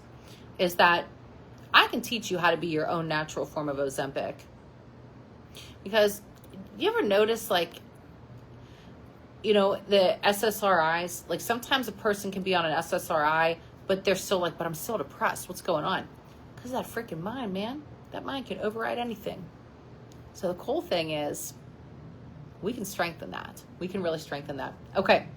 is that I can teach you how to be your own natural form of Ozempic. Because you ever notice, like, you know, the SSRIs, like sometimes a person can be on an SSRI, but they're still like, but I'm still depressed. What's going on? Because that freaking mind, man. That mind can override anything. So the cool thing is we can strengthen that. We can really strengthen that. Okay.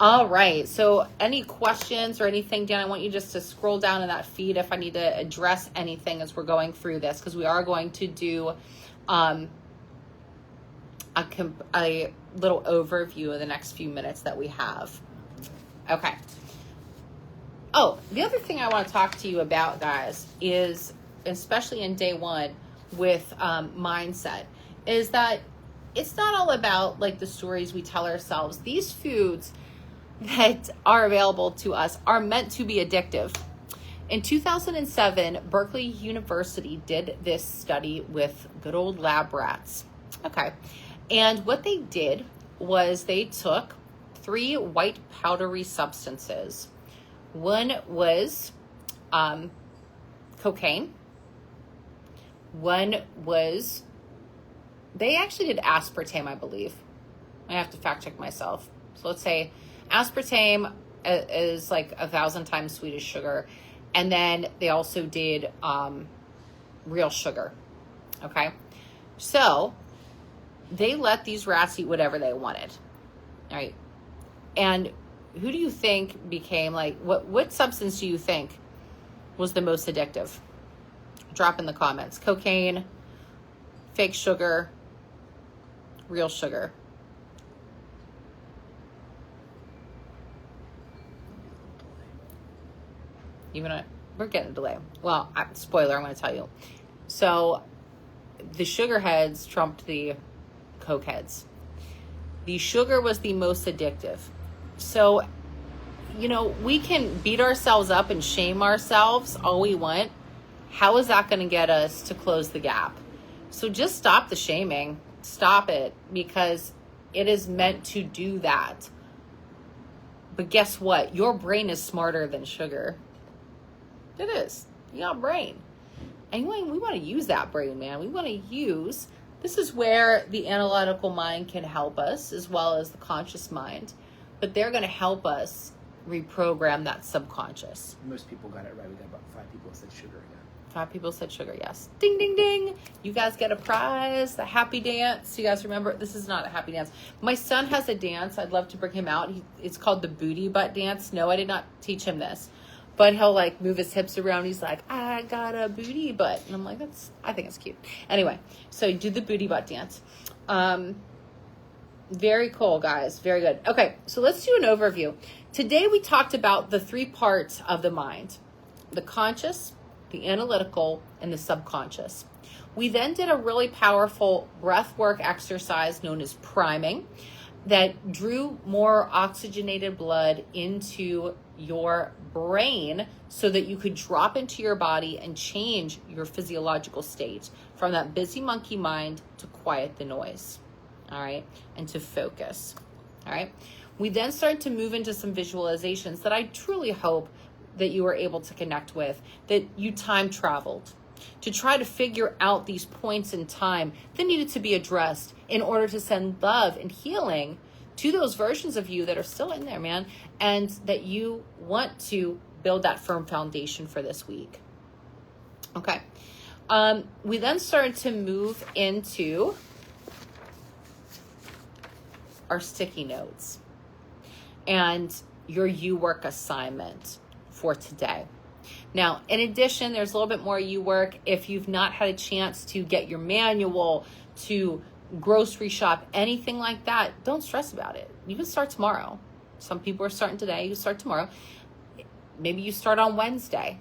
All right. So any questions or anything, Dan, I want you just to scroll down in that feed if I need to address anything as we're going through this, because we are going to do a little overview of the next few minutes that we have. Okay. Oh, the other thing I want to talk to you about, guys, is especially in day one with mindset, is that it's not all about like the stories we tell ourselves. These foods that are available to us are meant to be addictive. In 2007, Berkeley University did this study with good old lab rats. Okay. And what they did was they took 3 white powdery substances. One was cocaine. One was, they actually did aspartame, I believe. I have to fact check myself. So let's say aspartame is like 1,000 times sweet as sugar. And then they also did real sugar. Okay. So they let these rats eat whatever they wanted. All right. And who do you think became like, what substance do you think was the most addictive? Drop in the comments. Cocaine, fake sugar, real sugar. We're getting a delay. Well, spoiler, I'm going to tell you. So the sugar heads trumped the coke heads. The sugar was the most addictive. So, you know, we can beat ourselves up and shame ourselves all we want. How is that going to get us to close the gap? So just stop the shaming. Stop it, because it is meant to do that. But guess what? Your brain is smarter than sugar. It is. You got a brain. And we want to use that brain, man. We want to use, this is where the analytical mind can help us, as well as the conscious mind. But they're going to help us reprogram that subconscious. Most people got it right. We got about 5 people that said sugar again. 5 people said sugar, yes. Ding, ding, ding. You guys get a prize, the happy dance. You guys remember, this is not a happy dance. My son has a dance. I'd love to bring him out. It's called the booty butt dance. No, I did not teach him this. But he'll like move his hips around. He's like, I got a booty butt. And I'm like, I think it's cute. Anyway, so do the booty butt dance. Very cool, guys. Very good. Okay, so let's do an overview. Today we talked about the 3 parts of the mind: the conscious, the analytical, and the subconscious. We then did a really powerful breath work exercise known as priming that drew more oxygenated blood into your brain so that you could drop into your body and change your physiological state from that busy monkey mind to quiet the noise. All right. And to focus. All right. We then started to move into some visualizations that I truly hope that you were able to connect with, that you time traveled to try to figure out these points in time that needed to be addressed in order to send love and healing to those versions of you that are still in there, man, and that you want to build that firm foundation for this week. Okay. We then started to move into our sticky notes and your you work assignment for today. Now, in addition, there's a little bit more you work. If you've not had a chance to get your manual, to grocery shop, anything like that, don't stress about it. You can start tomorrow. Some people are starting today. You start tomorrow. Maybe you start on Wednesday.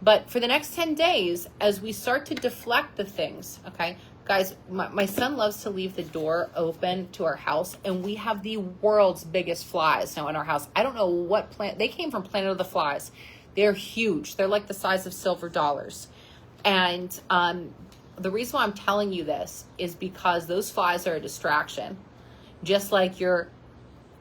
But for the next 10 days, as we start to deflect the things, okay, guys, my son loves to leave the door open to our house, and we have the world's biggest flies now in our house. I don't know what plant, they came from Planet of the Flies. They're huge. They're like the size of silver dollars. And the reason why I'm telling you this is because those flies are a distraction, just like your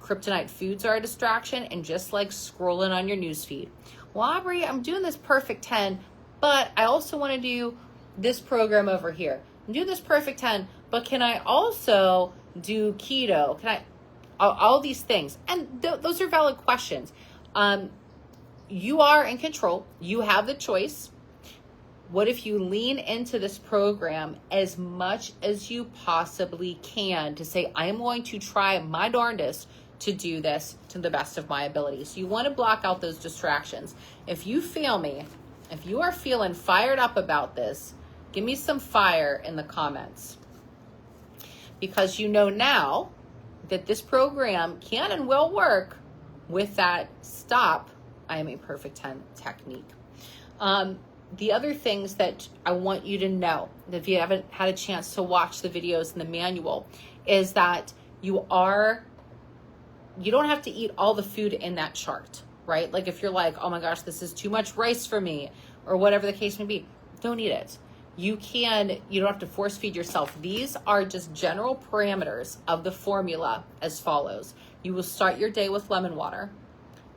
kryptonite foods are a distraction, and just like scrolling on your newsfeed. Well, Aubrey, I'm doing this perfect 10, but I also want to do this program over here. I'm doing this perfect 10, but can I also do keto? Can I, all these things? And those are valid questions. You are in control. You have the choice. What if you lean into this program as much as you possibly can to say, I am going to try my darndest to do this to the best of my ability. So you want to block out those distractions. If you feel me, if you are feeling fired up about this, give me some fire in the comments. Because you know now that this program can and will work with that stop, I am a perfect 10 technique. The other things that I want you to know, that if you haven't had a chance to watch the videos in the manual, is that you don't have to eat all the food in that chart, right? Like if you're like, oh my gosh, this is too much rice for me, or whatever the case may be, don't eat it. You don't have to force feed yourself. These are just general parameters of the formula as follows. You will start your day with lemon water,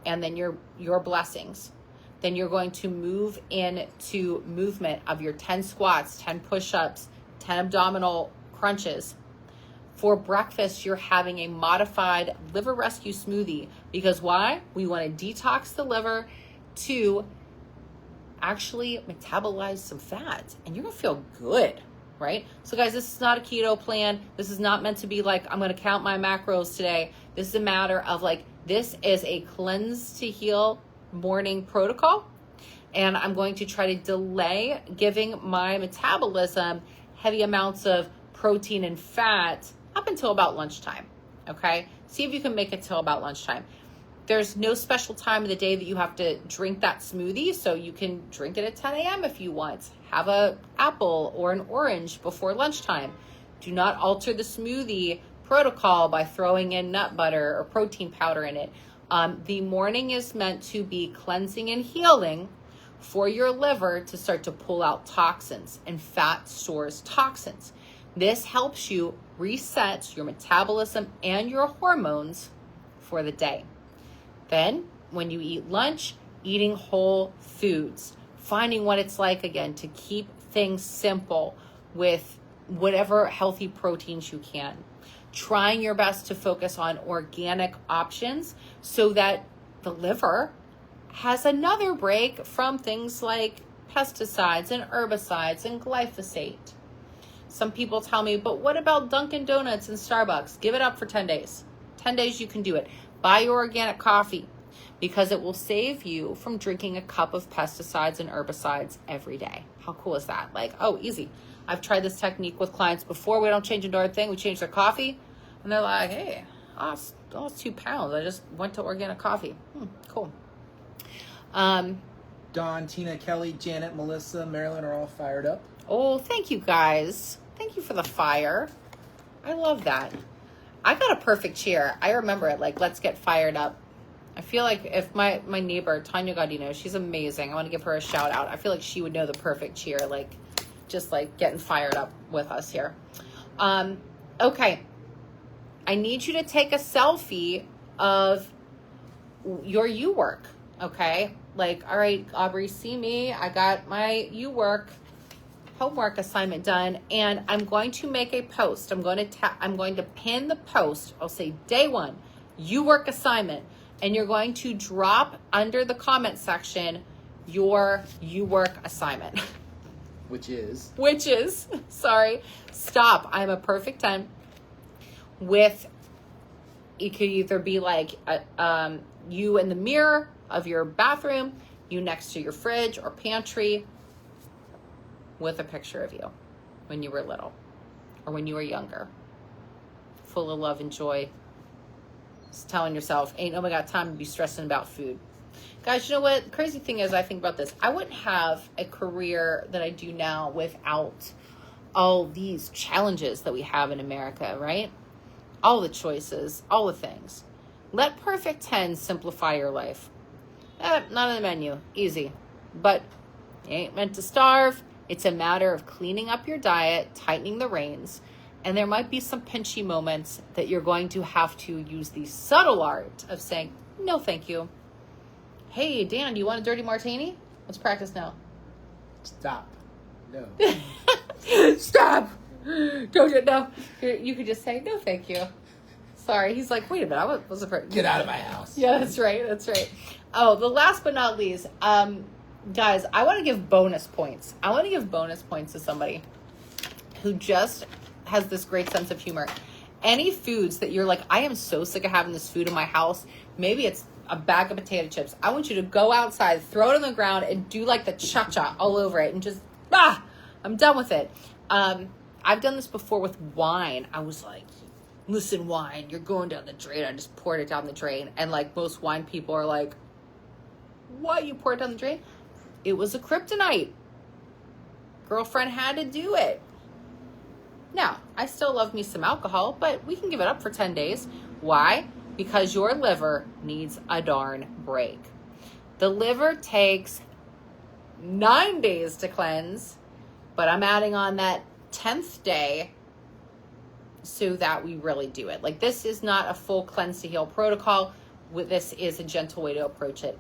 and then your blessings. Then you're going to move into movement of your 10 squats, 10 push-ups, 10 abdominal crunches. For breakfast, you're having a modified liver rescue smoothie. Because why? We want to detox the liver to actually metabolize some fat. And you're going to feel good, right? So guys, this is not a keto plan. This is not meant to be like, I'm going to count my macros today. This is a matter of like, this is a cleanse to heal morning protocol. And I'm going to try to delay giving my metabolism heavy amounts of protein and fat up until about lunchtime, okay? See if you can make it till about lunchtime. There's no special time of the day that you have to drink that smoothie, so you can drink it at 10 a.m. if you want. Have an apple or an orange before lunchtime. Do not alter the smoothie protocol by throwing in nut butter or protein powder in it. The morning is meant to be cleansing and healing for your liver to start to pull out toxins, and fat stores toxins. This helps you reset your metabolism and your hormones for the day. Then, when you eat lunch, eating whole foods, finding what it's like again to keep things simple with whatever healthy proteins you can. Trying your best to focus on organic options so that the liver has another break from things like pesticides and herbicides and glyphosate. Some people tell me, but what about Dunkin' Donuts and Starbucks? Give it up for 10 days. 10 days you can do it. Buy your organic coffee because it will save you from drinking a cup of pesticides and herbicides every day. How cool is that? Like, oh, easy. I've tried this technique with clients before. We don't change into our thing. We change their coffee. And they're like, hey, it's 2 pounds. I just went to organic coffee. Cool. Dawn, Tina, Kelly, Janet, Melissa, Marilyn are all fired up. Oh, thank you guys. Thank you for the fire. I love that. I got a perfect cheer. I remember it, like, let's get fired up. I feel like if my neighbor, Tanya Gaudino, she's amazing. I want to give her a shout out. I feel like she would know the perfect cheer, like, just like getting fired up with us here. Okay. I need you to take a selfie of your U work, okay? Like, all right, Aubrey, see me. I got my U work homework assignment done, and I'm going to make a post. I'm going to pin the post. I'll say day 1, U work assignment, and you're going to drop under the comment section your U work assignment. Which is, sorry, stop. I'm a perfect 10 with, it could either be like you in the mirror of your bathroom, you next to your fridge or pantry, with a picture of you when you were little or when you were younger, full of love and joy, just telling yourself, ain't nobody got time to be stressing about food. Guys, you know what? The crazy thing is, I think about this. I wouldn't have a career that I do now without all these challenges that we have in America, right? All the choices, all the things. Let Perfect 10 simplify your life. Not on the menu, easy. But you ain't meant to starve. It's a matter of cleaning up your diet, tightening the reins, and there might be some pinchy moments that you're going to have to use the subtle art of saying, no, thank you. Hey, Dan, do you want a dirty martini? Let's practice now. Stop. No. Stop. Don't, no. You could just say, no, thank you. Sorry. He's like, wait a minute. I was afraid. Get out of my house. Yeah, that's right. That's right. Oh, the last but not least, guys, I want to give bonus points. I want to give bonus points to somebody who just has this great sense of humor. Any foods that you're like, I am so sick of having this food in my house. Maybe it's a bag of potato chips. I want you to go outside, throw it on the ground, and do like the cha-cha all over it and just, I'm done with it. I've done this before with wine. I was like, listen, wine, you're going down the drain. I just poured it down the drain. And like most wine people are like, what? You poured it down the drain? It was a kryptonite. Girlfriend had to do it. Now, I still love me some alcohol, but we can give it up for 10 days. Why? Because your liver needs a darn break. The liver takes 9 days to cleanse, but I'm adding on that 10th day so that we really do it. Like, this is not a full cleanse to heal protocol. This is a gentle way to approach it,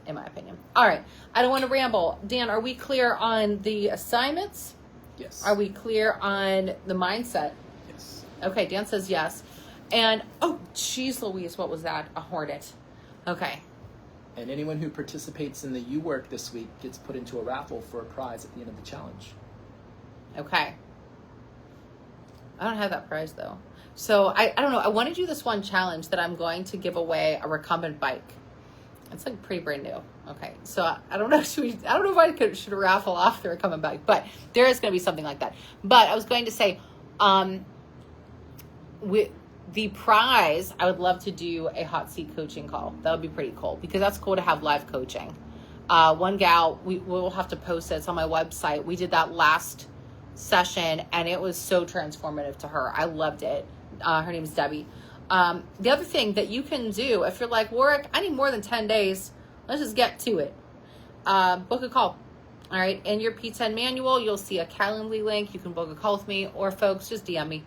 in my opinion. All right. I don't want to ramble. Dan, are we clear on the assignments? Yes. Are we clear on the mindset? Yes. Okay. Dan says yes. And, oh, geez Louise, what was that? A hornet. Okay. And anyone who participates in the U Work this week gets put into a raffle for a prize at the end of the challenge. Okay. I don't have that prize, though. So, I don't know. I want to do this one challenge that I'm going to give away a recumbent bike. It's like pretty brand new. Okay. So, I don't know. I don't know if I should raffle off the recumbent bike, but there is going to be something like that. But I was going to say, the prize, I would love to do a hot seat coaching call. That would be pretty cool because that's cool to have live coaching. One gal, we'll have to post it. It's on my website. We did that last session and it was so transformative to her. I loved it. Her name is Debbie. The other thing that you can do, if you're like, Warwick, I need more than 10 days. Let's just get to it. Book a call. All right. In your P10 manual, you'll see a Calendly link. You can book a call with me, or folks, just DM me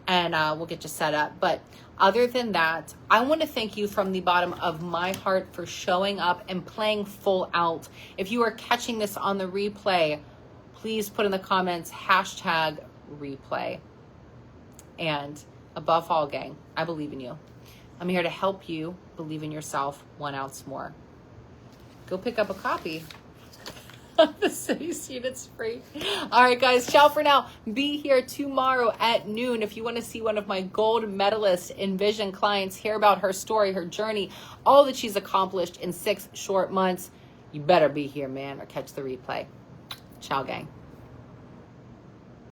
and we'll get you set up. But other than that, I want to thank you from the bottom of my heart for showing up and playing full out. If you are catching this on the replay, please put in the comments, #replay. And above all, gang, I believe in you. I'm here to help you believe in yourself 1 ounce more. Go pick up a copy of the City Seed. It's free. All right, guys, ciao for now. Be here tomorrow at noon if you want to see one of my gold medalist Envision clients, hear about her story, her journey, all that she's accomplished in 6 short months. You better be here, man, or catch the replay. Ciao, gang.